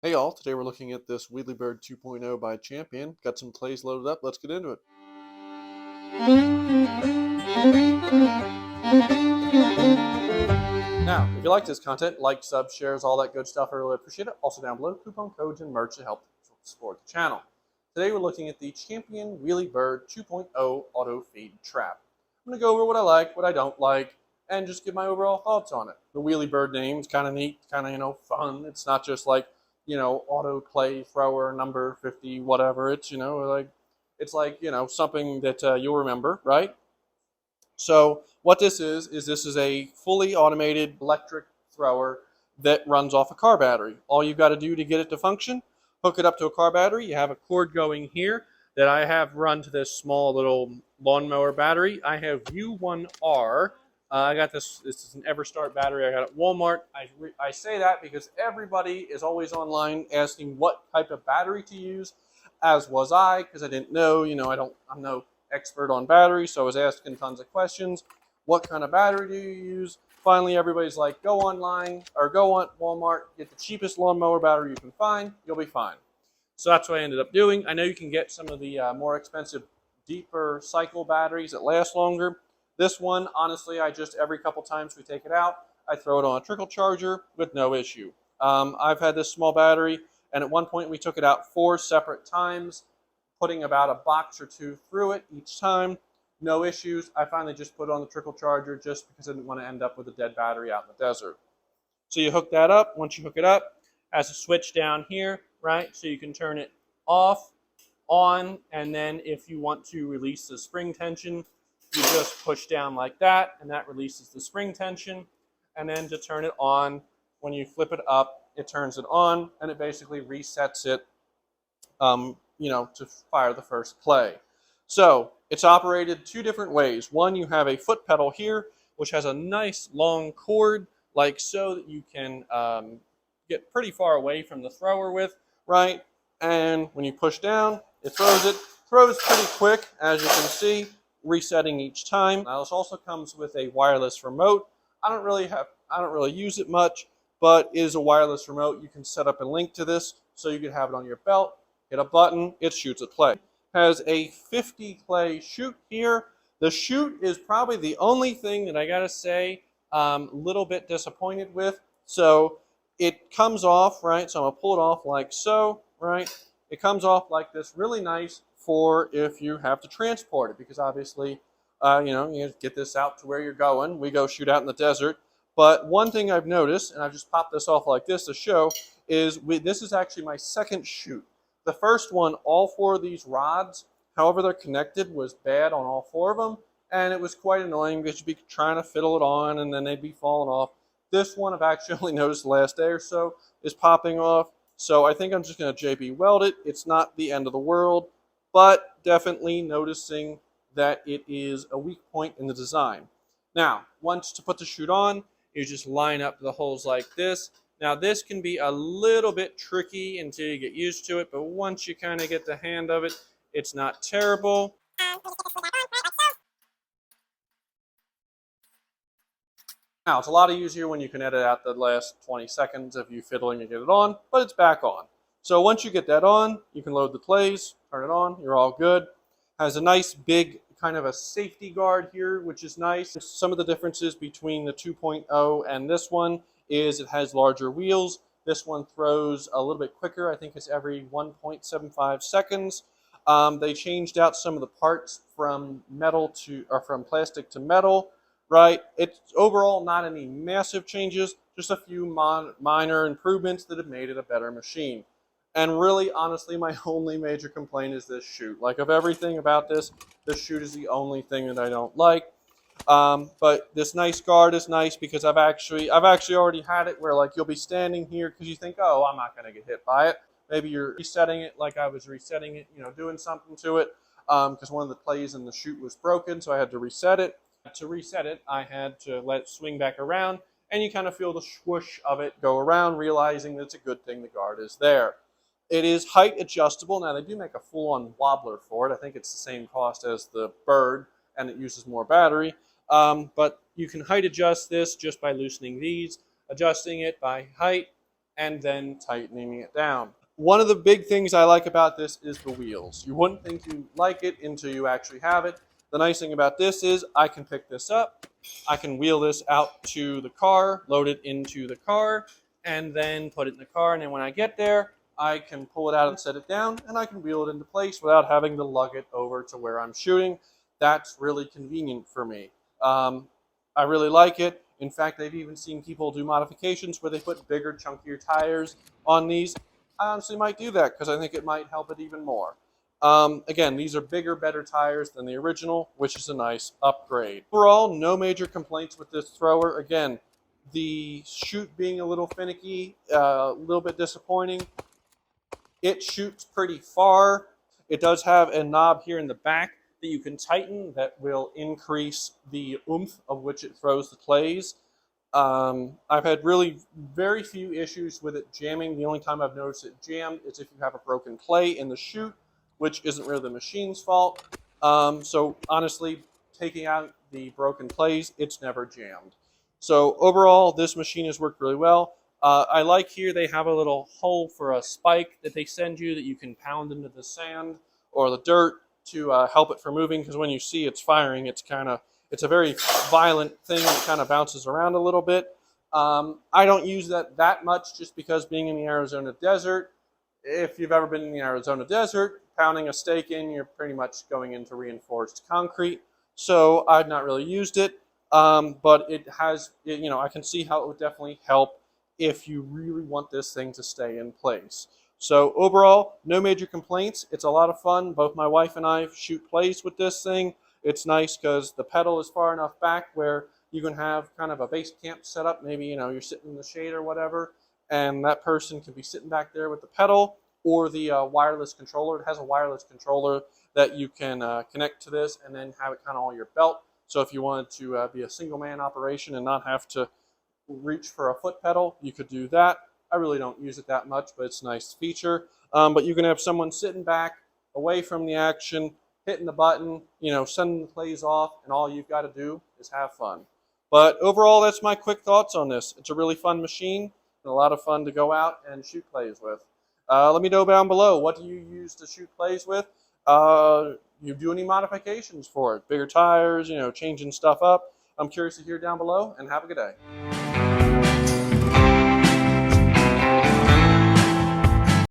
Hey all, today we're looking at this Wheelybird 2.0 by Champion. Got some clays loaded up, let's get into it. Now, if you like this content, like, subs, shares, all that good stuff, I really appreciate it. Also down below, coupon codes and merch to help support the channel. Today we're looking at the Champion Wheelybird 2.0 auto feed trap. I'm going to go over what I like, what I don't like, and just give my overall thoughts on it. The Wheelybird name is kind of neat, kind of, fun. It's not just like, auto clay thrower number 50, whatever. It's, something that you'll remember, right? So what this is a fully automated electric thrower that runs off a car battery. All you've got to do to get it to function, hook it up to a car battery. You have a cord going here that I have run to this small little lawnmower battery. I have U1R. I got this is an Everstart battery I got at Walmart. I say that because everybody is always online asking what type of battery to use, as was I, because I didn't know, I'm no expert on batteries, so I was asking tons of questions. What kind of battery do you use? Finally, everybody's like, go online or go on Walmart, get the cheapest lawnmower battery you can find, you'll be fine. So that's what I ended up doing. I know you can get some of the more expensive, deeper cycle batteries that last longer. This one, honestly, I just, every couple times we take it out, I throw it on a trickle charger with no issue. I've had this small battery, and at one point we took it out 4 separate times, putting about a box or 2 through it each time. No issues. I finally just put it on the trickle charger just because I didn't want to end up with a dead battery out in the desert. So you hook that up. Once you hook it up, it has a switch down here, right? So you can turn it off, on, and then if you want to release the spring tension, you just push down like that, and that releases the spring tension. And then to turn it on, when you flip it up, it turns it on, and it basically resets it, to fire the first clay. So it's operated 2 different ways. One, you have a foot pedal here, which has a nice long cord, like so, that you can get pretty far away from the thrower with, right? And when you push down, it throws pretty quick, as you can see, resetting each time. Now this also comes with a wireless remote. I don't really use it much, but it is a wireless remote. You can set up a link to this so you can have it on your belt, hit a button, it shoots a clay. Has a 50 clay chute here. The chute is probably the only thing that I gotta say a little bit disappointed with. So it comes off, right? So I'm gonna pull it off like so, right? It comes off like this, really nice for if you have to transport it, because obviously, you get this out to where you're going. We go shoot out in the desert. But one thing I've noticed, and I've just popped this off like this to show, is this is actually my second chute. The first one, all 4 of these rods, however they're connected, was bad on all 4 of them, and it was quite annoying because you'd be trying to fiddle it on and then they'd be falling off. This one I've actually only noticed the last day or so is popping off, so I think I'm just going to JB weld it. It's not the end of the world, but definitely noticing that it is a weak point in the design. Now, once to put the chute on, you just line up the holes like this. Now this can be a little bit tricky until you get used to it, but once you kind of get the hand of it, it's not terrible. Now it's a lot easier when you can edit out the last 20 seconds of you fiddling to get it on, but it's back on. So once you get that on, you can load the clays, turn it on, you're all good. Has a nice big kind of a safety guard here, which is nice. Some of the differences between the 2.0 and this one is it has larger wheels. This one throws a little bit quicker. I think it's every 1.75 seconds. They changed out some of the parts from plastic to metal, right? It's overall not any massive changes, just a few minor improvements that have made it a better machine. And really, honestly, my only major complaint is this chute. Like, of everything about this chute is the only thing that I don't like. But this nice guard is nice because I've actually already had it where, like, you'll be standing here because you think, oh, I'm not going to get hit by it. Maybe you're resetting it like I was resetting it, doing something to it, because one of the clays in the chute was broken, so I had to reset it. To reset it, I had to let it swing back around, and you kind of feel the swoosh of it go around, realizing that it's a good thing the guard is there. It is height adjustable. Now, they do make a full-on wobbler for it. I think it's the same cost as the Bird, and it uses more battery. But you can height adjust this just by loosening these, adjusting it by height, and then tightening it down. One of the big things I like about this is the wheels. You wouldn't think you like it until you actually have it. The nice thing about this is I can pick this up, I can wheel this out to the car, load it into the car, and then put it in the car. And then when I get there, I can pull it out and set it down, and I can wheel it into place without having to lug it over to where I'm shooting. That's really convenient for me. I really like it. In fact, I've even seen people do modifications where they put bigger, chunkier tires on these. I honestly might do that because I think it might help it even more. Again, these are bigger, better tires than the original, which is a nice upgrade. Overall, no major complaints with this thrower. Again, the shoot being a little finicky, a little bit disappointing. It shoots pretty far. It does have a knob here in the back that you can tighten that will increase the oomph of which it throws the clays. I've had really very few issues with it jamming. The only time I've noticed it jammed is if you have a broken clay in the chute, which isn't really the machine's fault. So honestly, taking out the broken clays, it's never jammed. So overall, this machine has worked really well. I like here they have a little hole for a spike that they send you that you can pound into the sand or the dirt to help it from moving, because when you see it's firing, it's a very violent thing that kind of bounces around a little bit. I don't use that much just because being in the Arizona desert, if you've ever been in the Arizona desert, pounding a stake in, you're pretty much going into reinforced concrete. So I've not really used it, but it has, I can see how it would definitely help if you really want this thing to stay in place. So overall, no major complaints. It's a lot of fun. Both my wife and I shoot plays with this thing. It's nice because the pedal is far enough back where you can have kind of a base camp set up. Maybe, you're sitting in the shade or whatever, and that person can be sitting back there with the pedal or the wireless controller. It has a wireless controller that you can connect to this and then have it kind of on your belt. So if you wanted to be a single man operation and not have to reach for a foot pedal, you could do that. I really don't use it that much, but it's a nice feature. But you can have someone sitting back away from the action, hitting the button, sending the plays off, and all you've got to do is have fun. But overall, that's my quick thoughts on this. It's a really fun machine and a lot of fun to go out and shoot plays with. Let me know down below, what do you use to shoot plays with? You do any modifications for it? Bigger tires, changing stuff up? I'm curious to hear down below, and have a good day.